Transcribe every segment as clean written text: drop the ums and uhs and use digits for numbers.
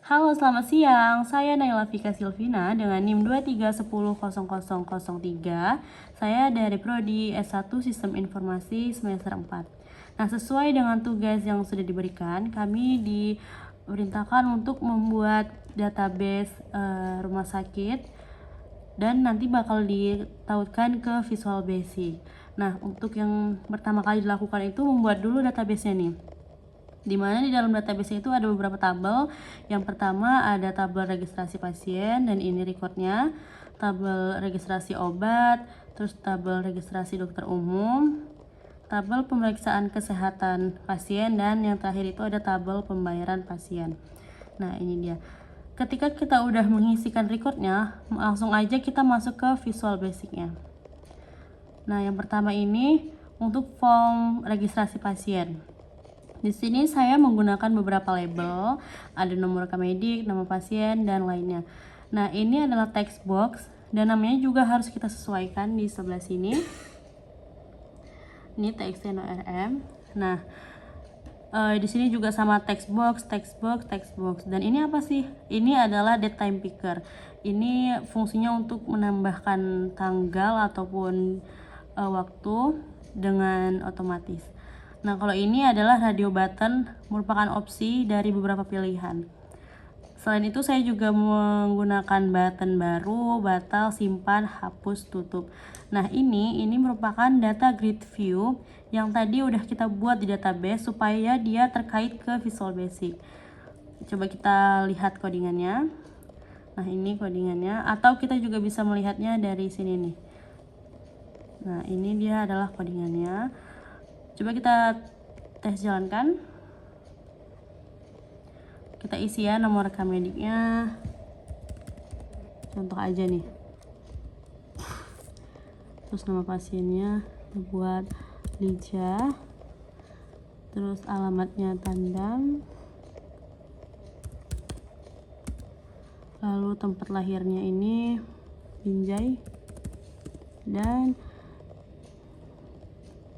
Halo, selamat siang. Saya Naila Vika Silvina dengan NIM 23100003. Saya dari Prodi S1 Sistem Informasi semester 4. Nah, sesuai dengan tugas yang sudah diberikan, kami diperintahkan untuk membuat database rumah sakit dan nanti bakal ditautkan ke Visual Basic. Nah, untuk yang pertama kali dilakukan itu membuat dulu database-nya nih. Dimana di dalam database itu ada beberapa tabel. Yang pertama ada tabel registrasi pasien dan ini recordnya, tabel registrasi obat, terus tabel registrasi dokter umum, tabel pemeriksaan kesehatan pasien, dan yang terakhir itu ada tabel pembayaran pasien. Nah, ini dia. Ketika kita udah mengisikan recordnya, langsung aja kita masuk ke Visual Basic-nya. Nah, yang pertama ini untuk form registrasi pasien. Di sini saya menggunakan beberapa label, ada nomor rekam medik, nama pasien, dan lainnya. Nah, ini adalah text box dan namanya juga harus kita sesuaikan di sebelah sini. Ini TXT NORM. Nah, di sini juga sama text box. Dan ini apa sih? Ini adalah date time picker. Ini fungsinya untuk menambahkan tanggal ataupun waktu dengan otomatis. Nah, kalau ini adalah radio button, merupakan opsi dari beberapa pilihan. Selain itu saya juga menggunakan button baru, batal, simpan, hapus, tutup. Nah, ini merupakan data grid view yang tadi udah kita buat di database supaya dia terkait ke Visual Basic. Coba kita lihat codingannya. Nah, ini codingannya, atau kita juga bisa melihatnya dari sini nih. Nah, ini dia adalah codingannya. Coba kita tes jalankan. Kita isi ya nomor rekam mediknya. Contoh aja nih. Terus nama pasiennya buat Lija. Terus alamatnya Tandang. Lalu tempat lahirnya ini Binjai. Dan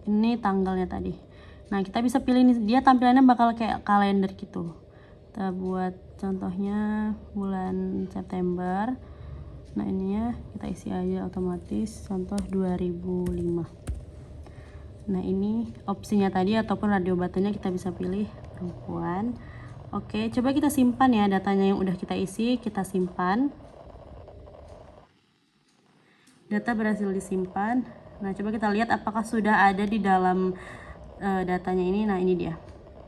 ini tanggalnya tadi. Nah, kita bisa pilih nih, dia tampilannya bakal kayak kalender gitu. Kita buat contohnya bulan September. Nah, ini ya kita isi aja otomatis, contoh 2005. Nah, ini opsinya tadi ataupun radio buttonnya kita bisa pilih perempuan. Oke, coba kita simpan ya datanya yang udah kita isi, kita simpan. Data berhasil disimpan. Nah, coba kita lihat apakah sudah ada di dalam datanya ini. Nah, ini dia.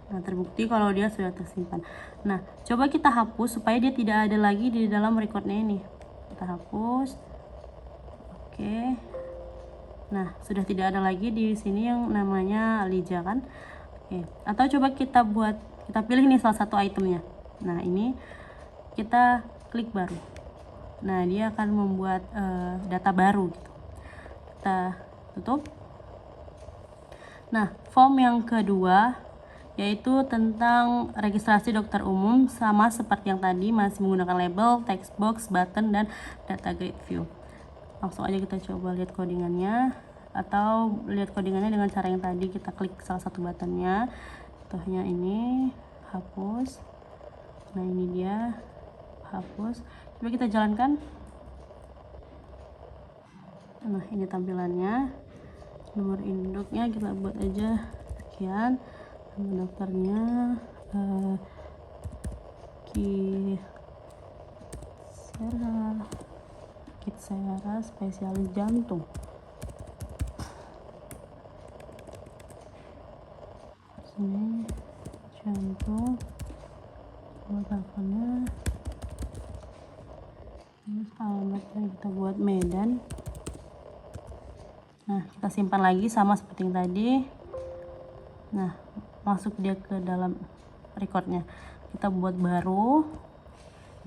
Nah, terbukti kalau dia sudah tersimpan. Nah, coba kita hapus supaya dia tidak ada lagi di dalam recordnya ini. Kita hapus. Oke. Nah, sudah tidak ada lagi di sini yang namanya Lija kan. Oke. Atau coba kita pilih nih salah satu itemnya. Nah, ini kita klik baru. Nah, dia akan membuat data baru gitu. Kita tutup. Nah, form yang kedua yaitu tentang registrasi dokter umum, sama seperti yang tadi, masih menggunakan label, text box, button, dan data grid view. Langsung aja kita coba lihat codingannya, atau lihat codingannya dengan cara yang tadi, kita klik salah satu buttonnya. Contohnya ini hapus. Nah, ini dia hapus. Coba kita jalankan. Nah, ini tampilannya. Nomor induknya kita buat aja sekian. Nama dokternya Kitsera spesialis jantung. Sini jantung, buat teleponnya. Terus alamatnya kita buat Medan. Nah, kita simpan lagi sama seperti yang tadi. Nah, masuk dia ke dalam recordnya. Kita buat baru.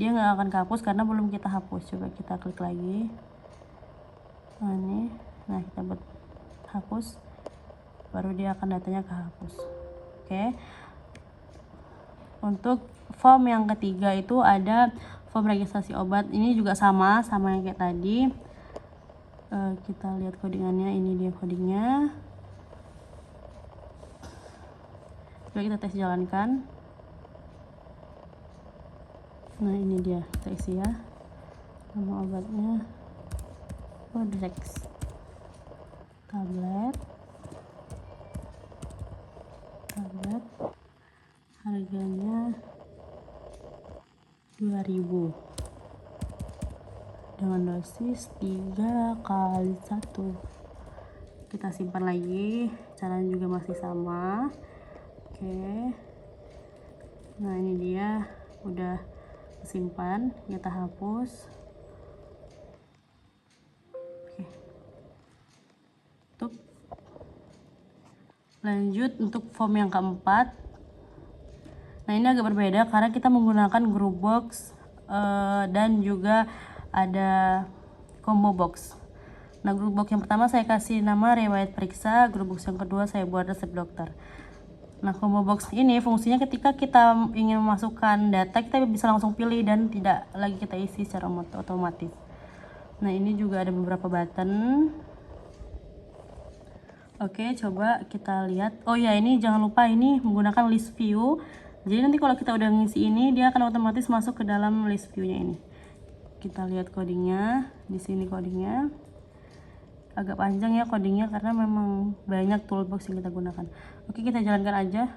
Dia nggak akan kehapus karena belum kita hapus. Coba kita klik lagi. Nah, ini. Nah, kita buat hapus. Baru dia akan datanya kehapus. Oke. Untuk form yang ketiga itu ada form registrasi obat. Ini juga sama yang kayak tadi. Kita lihat codingannya. Ini dia codingnya. Coba kita tes jalankan. Nah ini dia, kita isi ya. Nama obatnya Prodrex, tablet, harganya 2000 dengan dosis 3 kali 1. Kita simpan lagi, caranya juga masih sama. Oke, nah ini dia udah simpan, kita hapus. Oke, tutup. Lanjut untuk form yang keempat. Nah ini agak berbeda karena kita menggunakan group box dan juga ada combo box. Nah group box yang pertama saya kasih nama riwayat periksa, group box yang kedua saya buat resep dokter. Nah combo box ini fungsinya ketika kita ingin memasukkan data, kita bisa langsung pilih dan tidak lagi kita isi secara otomatis. Nah ini juga ada beberapa button. Oke, coba kita lihat. Oh ya, ini jangan lupa ini menggunakan list view. Jadi nanti kalau kita udah ngisi ini, dia akan otomatis masuk ke dalam list view-nya ini. Kita lihat codingnya. Di sini codingnya. Agak panjang ya codingnya karena memang banyak toolbox yang kita gunakan. Oke, kita jalankan aja.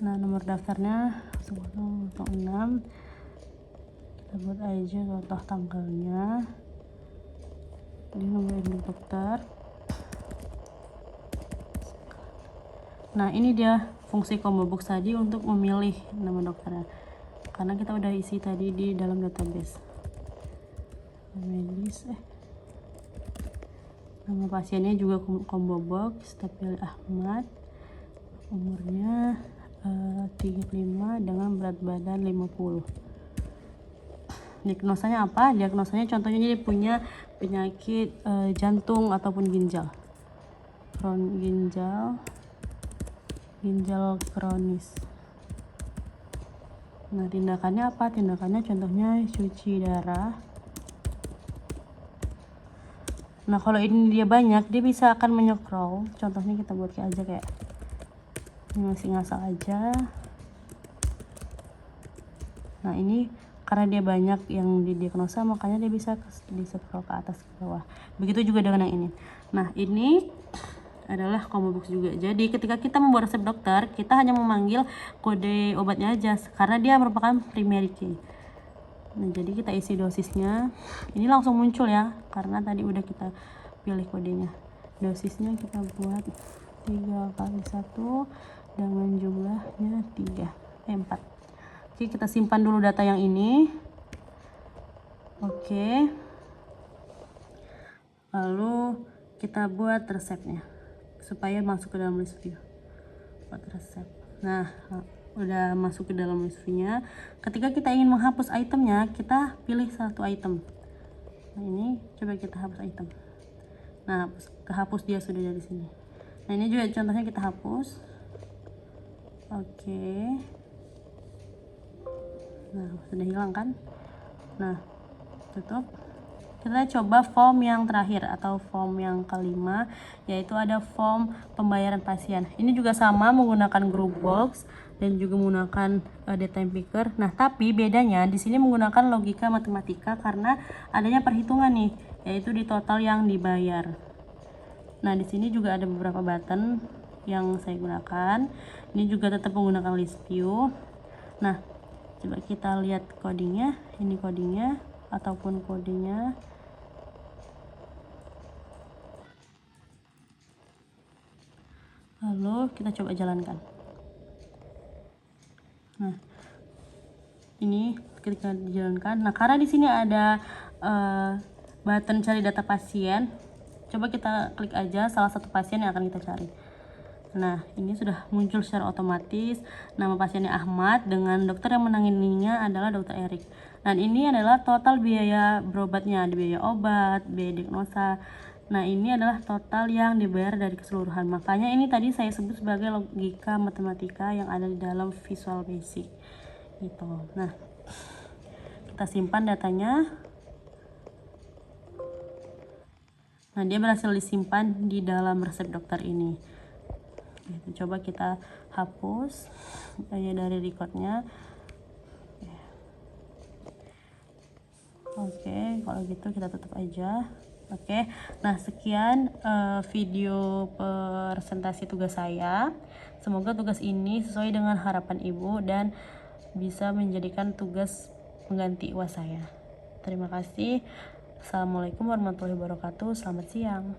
Nah, nomor daftarnya 10 atau 6. Kita buat aja contoh tanggalnya. Ini nomor induk dokter. Nah ini dia fungsi combo box tadi untuk memilih nama dokternya, karena kita udah isi tadi di dalam database. Medis, nama pasiennya juga combo box, kita pilih Ahmad, umurnya 35 dengan berat badan 50. Diagnosanya apa? Diagnosanya contohnya jadi punya penyakit jantung ataupun ginjal kronis. Nah tindakannya apa? Tindakannya contohnya cuci darah. Nah kalau ini dia banyak, dia bisa akan menyecrawl. Contohnya kita buat aja kayak ini, masih ngasal aja. Nah ini karena dia banyak yang didiagnosa, makanya dia bisa di-scroll ke atas ke bawah. Begitu juga dengan yang ini. Nah ini adalah combo box juga. Jadi ketika kita membuat resep dokter, kita hanya memanggil kode obatnya aja karena dia merupakan primary key. Nah jadi kita isi dosisnya, ini langsung muncul ya karena tadi udah kita pilih kodenya. Dosisnya kita buat 3 kali 1 dengan jumlahnya 4. Oke, kita simpan dulu data yang ini. Oke, lalu kita buat resepnya supaya masuk ke dalam list view. Buat resep. Nah udah masuk ke dalam list view-nya. Ketika kita ingin menghapus itemnya, kita pilih satu item. Nah ini coba kita hapus item. Nah kehapus dia sudah dari sini. Nah ini juga contohnya kita hapus. Oke, nah sudah hilang kan. Nah tutup. Kita coba form yang terakhir atau form yang kelima, yaitu ada form pembayaran pasien. Ini juga sama menggunakan group box dan juga menggunakan data picker. Nah tapi bedanya di sini menggunakan logika matematika karena adanya perhitungan nih, yaitu di total yang dibayar. Nah di sini juga ada beberapa button yang saya gunakan. Ini juga tetap menggunakan list view. Nah coba kita lihat codingnya. Ini codingnya ataupun kodenya. Lalu kita coba jalankan. Nah ini ketika dijalankan, nah karena di sini ada button cari data pasien, coba kita klik aja salah satu pasien yang akan kita cari. Nah ini sudah muncul secara otomatis nama pasiennya Ahmad dengan dokter yang menanganinya adalah dokter Erik. Dan ini adalah total biaya berobatnya, ada biaya obat, biaya diagnosa. Nah ini adalah total yang dibayar dari keseluruhan. Makanya ini tadi saya sebut sebagai logika matematika yang ada di dalam Visual Basic gitu. Nah kita simpan datanya. Nah dia berhasil disimpan di dalam resep dokter ini. Gitu. Coba kita hapus dari recordnya. Oke, kalau gitu kita tutup aja. Oke, nah sekian video presentasi tugas saya. Semoga tugas ini sesuai dengan harapan Ibu dan bisa menjadikan tugas pengganti UAS saya. Terima kasih. Assalamualaikum warahmatullahi wabarakatuh. Selamat siang.